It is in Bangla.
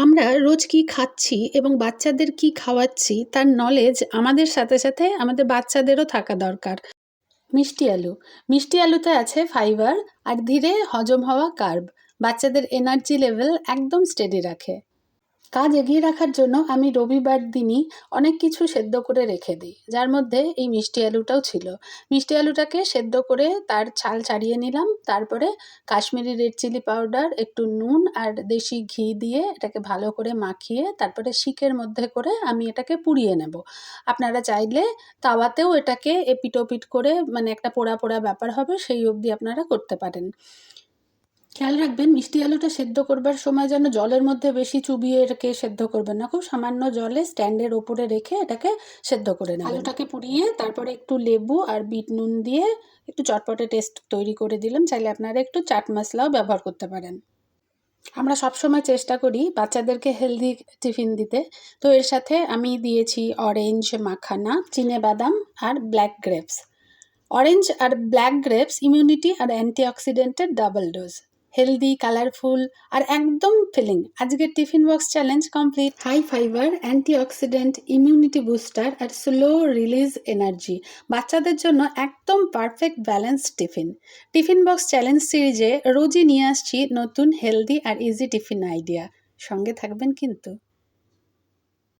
আমরা রোজ কি খাচ্ছি এবং বাচ্চাদের কি খাওয়াচ্ছি তার নলেজ আমাদের সাথে সাথে আমাদের বাচ্চাদেরও থাকা দরকার। মিষ্টি আলু। মিষ্টি আলুতে আছে ফাইবার আর ধীরে হজম হওয়া কার্ব। বাচ্চাদের এনার্জি লেভেল একদম স্টেডি রাখে। কাজ এগিয়ে রাখার জন্য আমি রবিবার দিনই অনেক কিছু সেদ্ধ করে রেখে দিই, যার মধ্যে এই মিষ্টি আলুটাও ছিল। মিষ্টি আলুটাকে সেদ্ধ করে তার ছাল ছাড়িয়ে নিলাম, তারপরে কাশ্মীরি রেড চিলি পাউডার, একটু নুন আর দেশি ঘি দিয়ে এটাকে ভালো করে মাখিয়ে তারপরে শিকের মধ্যে করে আমি এটাকে পুড়িয়ে নেব। আপনারা চাইলে তাওয়াতেও এটাকে এপিট ওপিট করে, মানে একটা পোড়া পোড়া ব্যাপার হবে, সেই অবধি আপনারা করতে পারেন। খেয়াল রাখবেন মিষ্টি আলুটা সেদ্ধ করবার সময় যেন জলের মধ্যে বেশি চুবিয়ে এটাকে সেদ্ধ করবেন না, খুব সামান্য জলে স্ট্যান্ডের ওপরে রেখে এটাকে সেদ্ধ করে নেবেন। আলুটাকে পুড়িয়ে তারপরে একটু লেবু আর বিট নুন দিয়ে একটু চটপটে টেস্ট তৈরি করে দিলাম। চাইলে আপনারা একটু চাট মশলাও ব্যবহার করতে পারেন। আমরা সবসময় চেষ্টা করি বাচ্চাদেরকে হেলদি টিফিন দিতে, তো এর সাথে আমি দিয়েছি অরেঞ্জ মাখানা, চিনেবাদাম আর ব্ল্যাক গ্রেপস। অরেঞ্জ আর ব্ল্যাক গ্রেপস ইমিউনিটি আর অ্যান্টিঅক্সিডেন্টের ডাবল ডোজ। হেলদি, কালারফুল আর একদম ফিলিং। আজকের tiffin box challenge complete. High fibre, antioxidant, immunity booster আর স্লো রিলিজ এনার্জি। বাচ্চাদের জন্য একদম perfect balance tiffin. Tiffin box challenge সিরিজে রোজই নিয়ে আসছি নতুন হেলদি আর ইজি টিফিন আইডিয়া। সঙ্গে থাকবেন কিন্তু।